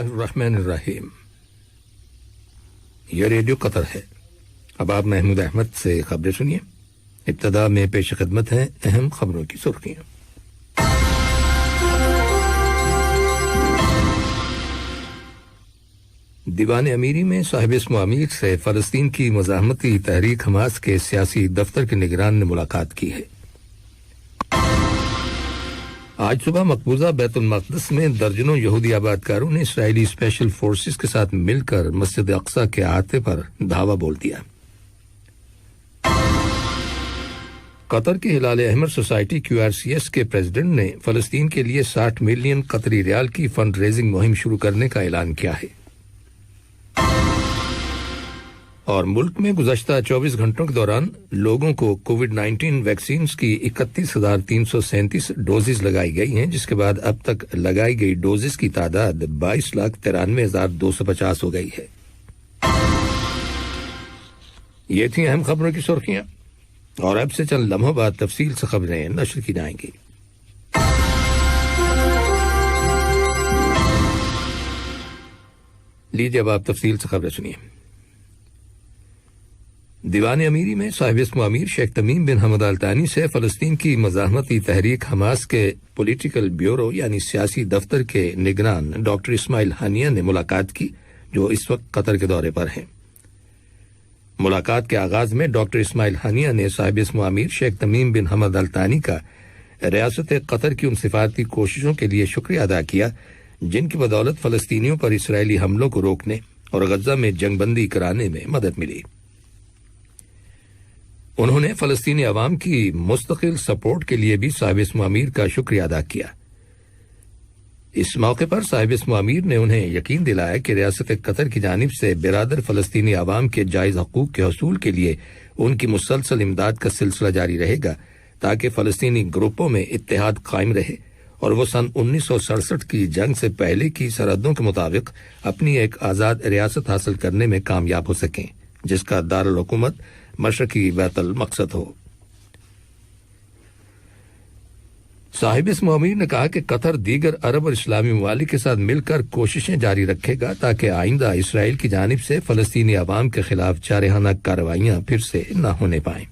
الرحمن الرحیم۔ یہ ریڈیو قطر ہے۔ اب آپ محمود احمد سے خبریں سنیے۔ ابتدا میں پیش خدمت ہیں اہم خبروں کی سرخیاں۔ دیوان امیری میں صاحب اسم و امیر سے فلسطین کی مزاحمتی تحریک حماس کے سیاسی دفتر کے نگران نے ملاقات کی ہے۔ آج صبح مقبوضہ بیت المقدس میں درجنوں یہودی آبادکاروں نے اسرائیلی اسپیشل فورسز کے ساتھ مل کر مسجد اقصی کے احاطے پر دھاوا بول دیا۔ قطر کی ہلال احمر سوسائٹی QRCS کے پریزیڈنٹ نے فلسطین کے لیے 60 ملین قطری ریال کی فنڈ ریزنگ مہم شروع کرنے کا اعلان کیا ہے۔ اور ملک میں گزشتہ 24 گھنٹوں کے دوران لوگوں کو کووڈ-19 ویکسینز کی 31,337 ڈوزز لگائی گئی ہیں، جس کے بعد اب تک لگائی گئی ڈوزز کی تعداد 22,93,250 ہو گئی ہے۔ یہ تھیں اہم خبروں کی سرخیاں، اور اب سے چند لمحوں بعد تفصیل سے خبریں نشر کی جائیں گی۔ لیجیے اب آپ تفصیل سے خبریں سنیے۔ دیوان امیری میں صاحب اسم و امیر شیخ تمیم بن حمد آل ثانی سے فلسطین کی مزاحمتی تحریک حماس کے پولیٹیکل بیورو یعنی سیاسی دفتر کے نگران ڈاکٹر اسماعیل ہانیہ نے ملاقات کی، جو اس وقت قطر کے دورے پر ہیں۔ ملاقات کے آغاز میں ڈاکٹر اسماعیل ہانیہ نے صاحب اسم و امیر شیخ تمیم بن حمد آل ثانی کا ریاست قطر کی ان سفارتی کوششوں کے لیے شکریہ ادا کیا جن کی بدولت فلسطینیوں پر اسرائیلی حملوں کو روکنے اور غزہ میں جنگ بندی کرانے میں مدد ملی۔ انہوں نے فلسطینی عوام کی مستقل سپورٹ کے لیے بھی صاحب اسم امیر کا شکریہ ادا کیا۔ اس موقع پر صاحب اسم امیر نے انہیں یقین دلایا کہ ریاست قطر کی جانب سے برادر فلسطینی عوام کے جائز حقوق کے حصول کے لیے ان کی مسلسل امداد کا سلسلہ جاری رہے گا تاکہ فلسطینی گروپوں میں اتحاد قائم رہے اور وہ سن 1967 کی جنگ سے پہلے کی سرحدوں کے مطابق اپنی ایک آزاد ریاست حاصل کرنے میں کامیاب ہو سکیں، جس کا دارالحکومت مشرقی بیت المقصد ہو۔ صاحب اسم امیر نے کہا کہ قطر دیگر عرب اور اسلامی ممالک کے ساتھ مل کر کوششیں جاری رکھے گا تاکہ آئندہ اسرائیل کی جانب سے فلسطینی عوام کے خلاف جارحانہ کارروائیاں پھر سے نہ ہونے پائیں۔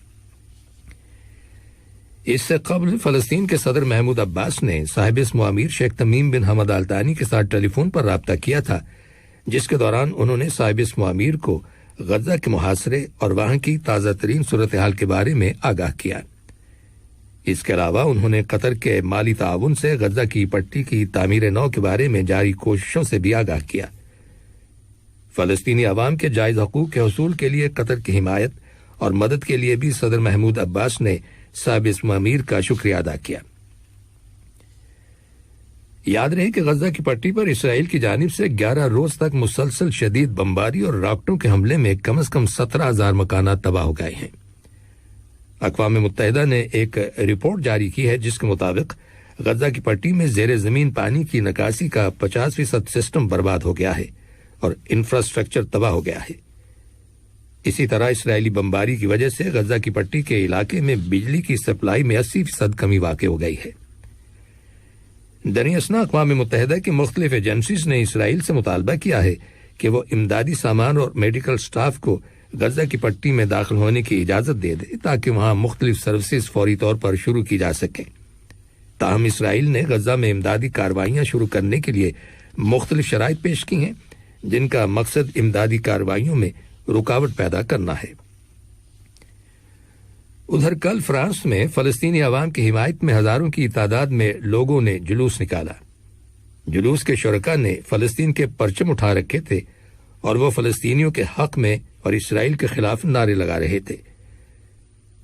اس سے قبل فلسطین کے صدر محمود عباس نے صاحب اسم امیر شیخ تمیم بن حمد آل ثانی کے ساتھ ٹیلی فون پر رابطہ کیا تھا، جس کے دوران انہوں نے صاحب اسم امیر کو غزہ کے محاصرے اور وہاں کی تازہ ترین صورتحال کے بارے میں آگاہ کیا۔ اس کے علاوہ انہوں نے قطر کے مالی تعاون سے غزہ کی پٹی کی تعمیر نو کے بارے میں جاری کوششوں سے بھی آگاہ کیا۔ فلسطینی عوام کے جائز حقوق کے حصول کے لیے قطر کی حمایت اور مدد کے لیے بھی صدر محمود عباس نے صاحب اسم امیر کا شکریہ ادا کیا۔ یاد رہے کہ غزہ کی پٹی پر اسرائیل کی جانب سے 11 روز تک مسلسل شدید بمباری اور راکٹوں کے حملے میں کم از کم 17,000 مکانات تباہ ہو گئے ہیں۔ اقوام متحدہ نے ایک رپورٹ جاری کی ہے جس کے مطابق غزہ کی پٹی میں زیر زمین پانی کی نکاسی کا 50% سسٹم برباد ہو گیا ہے اور انفراسٹرکچر تباہ ہو گیا ہے۔ اسی طرح اسرائیلی بمباری کی وجہ سے غزہ کی پٹی کے علاقے میں بجلی کی سپلائی میں 80% کمی واقع ہو گئی ہے۔ دریں اثنا اقوام متحدہ کی مختلف ایجنسیز نے اسرائیل سے مطالبہ کیا ہے کہ وہ امدادی سامان اور میڈیکل سٹاف کو غزہ کی پٹی میں داخل ہونے کی اجازت دے دے تاکہ وہاں مختلف سروسز فوری طور پر شروع کی جا سکیں۔ تاہم اسرائیل نے غزہ میں امدادی کارروائیاں شروع کرنے کے لیے مختلف شرائط پیش کی ہیں جن کا مقصد امدادی کارروائیوں میں رکاوٹ پیدا کرنا ہے۔ ادھر کل فرانس میں فلسطینی عوام کی حمایت میں ہزاروں کی تعداد میں لوگوں نے جلوس نکالا۔ جلوس کے شرکاء نے فلسطین کے پرچم اٹھا رکھے تھے اور وہ فلسطینیوں کے حق میں اور اسرائیل کے خلاف نعرے لگا رہے تھے۔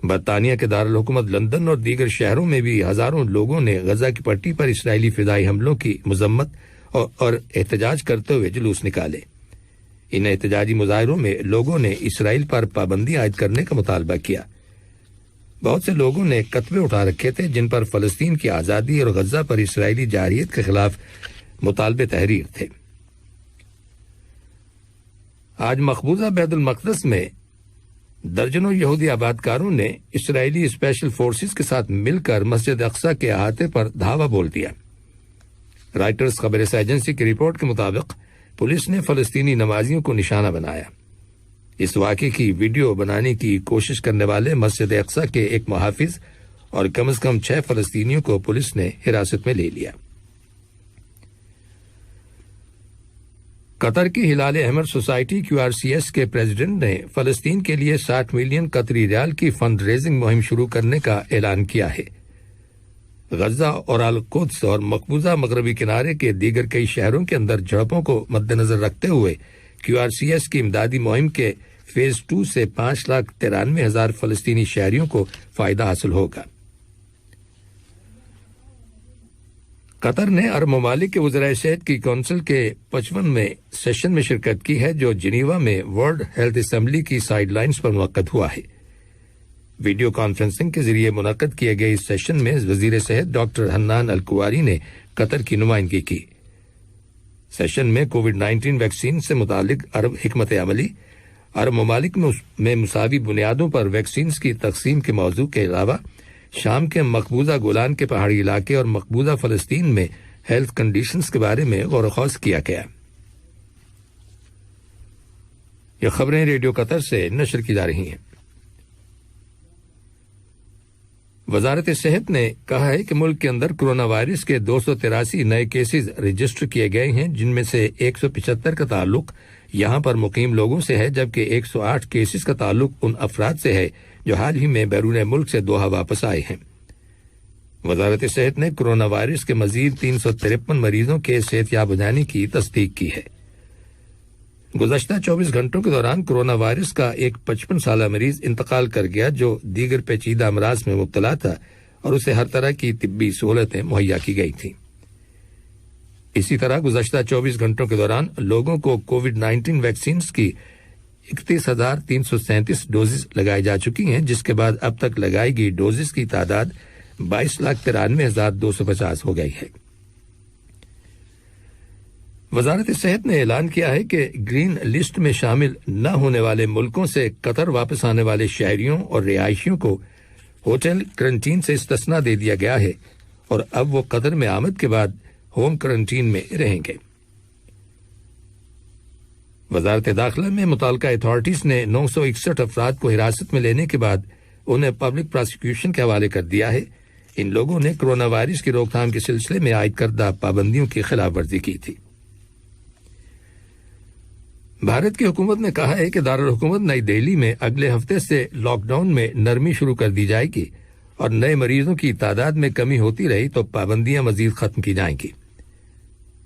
برطانیہ کے دارالحکومت لندن اور دیگر شہروں میں بھی ہزاروں لوگوں نے غزہ کی پٹی پر اسرائیلی فضائی حملوں کی مذمت اور احتجاج کرتے ہوئے جلوس نکالے۔ ان احتجاجی مظاہروں میں لوگوں نے اسرائیل پر پابندی عائد کرنے کا مطالبہ کیا۔ بہت سے لوگوں نے کتبے اٹھا رکھے تھے جن پر فلسطین کی آزادی اور غزہ پر اسرائیلی جارحیت کے خلاف مطالبے تحریر تھے۔ آج مقبوضہ بیت المقدس میں درجنوں یہودی آبادکاروں نے اسرائیلی اسپیشل فورسز کے ساتھ مل کر مسجد اقصی کے احاطے پر دھاوا بول دیا۔ رائٹرز خبر رساں ایجنسی کی رپورٹ کے مطابق پولیس نے فلسطینی نمازیوں کو نشانہ بنایا۔ اس واقعے کی ویڈیو بنانے کی کوشش کرنے والے مسجد اقصی کے ایک محافظ اور کم از کم 6 فلسطینیوں کو پولیس نے حراست میں لے لیا۔ قطر کی ہلال احمر سوسائٹی QRCS کے پریزیڈنٹ نے فلسطین کے لیے 60 ملین قطری ریال کی فنڈ ریزنگ مہم شروع کرنے کا اعلان کیا ہے۔ غزہ اور القدس اور مقبوضہ مغربی کنارے کے دیگر کئی شہروں کے اندر جھڑپوں کو مد نظر رکھتے ہوئے QRCS کی امدادی مہم کے فیز 2 سے 5,93,000 فلسطینی شہریوں کو فائدہ حاصل ہوگا۔ قطر نے عرب ممالک کے وزرائے صحت کی کونسل کے 55ویں سیشن میں شرکت کی ہے، جو جنیوا میں ورلڈ ہیلتھ اسمبلی کی سائیڈ لائنز پر منعقد ہوا ہے۔ ویڈیو کانفرنسنگ کے ذریعے منعقد کیے گئے اس سیشن میں وزیر صحت ڈاکٹر حنان الکواری نے قطر کی نمائندگی کی۔ سیشن میں کووڈ-19 ویکسین سے متعلق عرب حکمت عملی، عرب ممالک میں مساوی بنیادوں پر ویکسینز کی تقسیم کے موضوع کے علاوہ شام کے مقبوضہ گولان کے پہاڑی علاقے اور مقبوضہ فلسطین میں ہیلتھ کنڈیشنز کے بارے میں غور و خوض کیا گیا۔ یہ خبریں ریڈیو قطر سے نشر کی جا رہی ہیں۔ وزارت صحت نے کہا ہے کہ ملک کے اندر کرونا وائرس کے 283 نئے کیسز رجسٹر کیے گئے ہیں، جن میں سے 175 کا تعلق یہاں پر مقیم لوگوں سے ہے، جبکہ 108 کیسز کا تعلق ان افراد سے ہے جو حال ہی میں بیرون ملک سے دوحہ واپس آئے ہیں۔ وزارت صحت نے کرونا وائرس کے مزید 353 مریضوں کے صحت یاب ہو جانے کی تصدیق کی ہے۔ گزشتہ 24 گھنٹوں کے دوران کرونا وائرس کا ایک 55 سالہ مریض انتقال کر گیا، جو دیگر پیچیدہ امراض میں مبتلا تھا اور اسے ہر طرح کی طبی سہولتیں مہیا کی گئی تھیں۔ اسی طرح گزشتہ 24 گھنٹوں کے دوران لوگوں کو کووڈ-19 ویکسینز کی 31,337 ڈوزز لگائی جا چکی ہیں، جس کے بعد اب تک لگائی گئی ڈوزز کی تعداد 22,93,250 ہو گئی ہے۔ وزارت صحت نے اعلان کیا ہے کہ گرین لسٹ میں شامل نہ ہونے والے ملکوں سے قطر واپس آنے والے شہریوں اور رہائشیوں کو ہوٹل کرنٹین سے استثناء دے دیا گیا ہے اور اب وہ قطر میں آمد کے بعد ہوم کرنٹین میں رہیں گے۔ وزارت داخلہ میں متعلقہ اتھارٹیز نے 961 افراد کو حراست میں لینے کے بعد انہیں پبلک پراسیکیوشن کے حوالے کر دیا ہے۔ ان لوگوں نے کرونا وائرس کی روک تھام کے سلسلے میں عائد کردہ پابندیوں کی خلاف ورزی کی تھی۔ بھارت کی حکومت نے کہا ہے کہ دارالحکومت نئی دہلی میں اگلے ہفتے سے لاک ڈاؤن میں نرمی شروع کر دی جائے گی اور نئے مریضوں کی تعداد میں کمی ہوتی رہی تو پابندیاں مزید ختم کی جائیں گی۔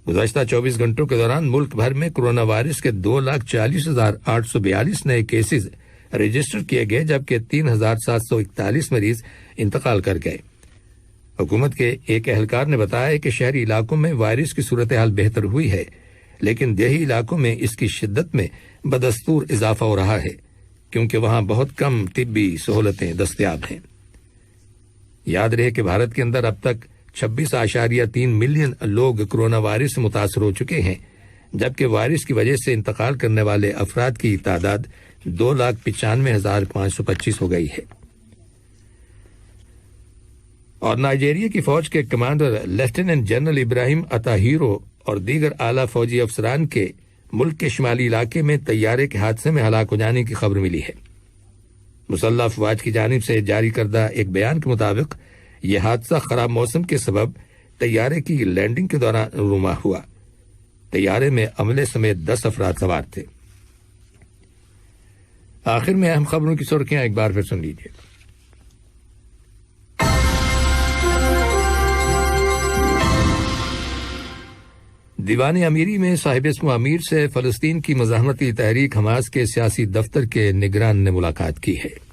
گزشتہ 24 گھنٹوں کے دوران ملک بھر میں کرونا وائرس کے 2,40,842 نئے کیسز رجسٹر کیے گئے، جبکہ 3,741 مریض انتقال کر گئے۔ حکومت کے ایک اہلکار نے بتایا کہ شہری علاقوں میں وائرس کی صورتحال بہتر ہوئی ہے، لیکن دیہی علاقوں میں اس کی شدت میں بدستور اضافہ ہو رہا ہے، کیونکہ وہاں بہت کم طبی سہولتیں دستیاب ہیں۔ یاد رہے کہ بھارت کے اندر اب تک 26.3 ملین لوگ کرونا وائرس سے متاثر ہو چکے ہیں، جبکہ وائرس کی وجہ سے انتقال کرنے والے افراد کی تعداد 2,95,525 ہو گئی ہے۔ اور نائجیریا کی فوج کے کمانڈر لیفٹیننٹ جنرل ابراہیم اطاہیرو اور دیگر اعلیٰ فوجی افسران کے ملک کے شمالی علاقے میں طیارے کے حادثے میں ہلاک ہو جانے کی خبر ملی ہے۔ مسلح افواج کی جانب سے جاری کردہ ایک بیان کے مطابق یہ حادثہ خراب موسم کے سبب طیارے کی لینڈنگ کے دوران رونما ہوا۔ طیارے میں عملے سمیت 10 افراد سوار تھے۔ آخر میں اہم خبروں کی سرخیاں ایک بار پھر سن لیجیے۔ دیوان امیری میں صاحب اسم امیر سے فلسطین کی مزاحمتی تحریک حماس کے سیاسی دفتر کے نگران نے ملاقات کی ہے۔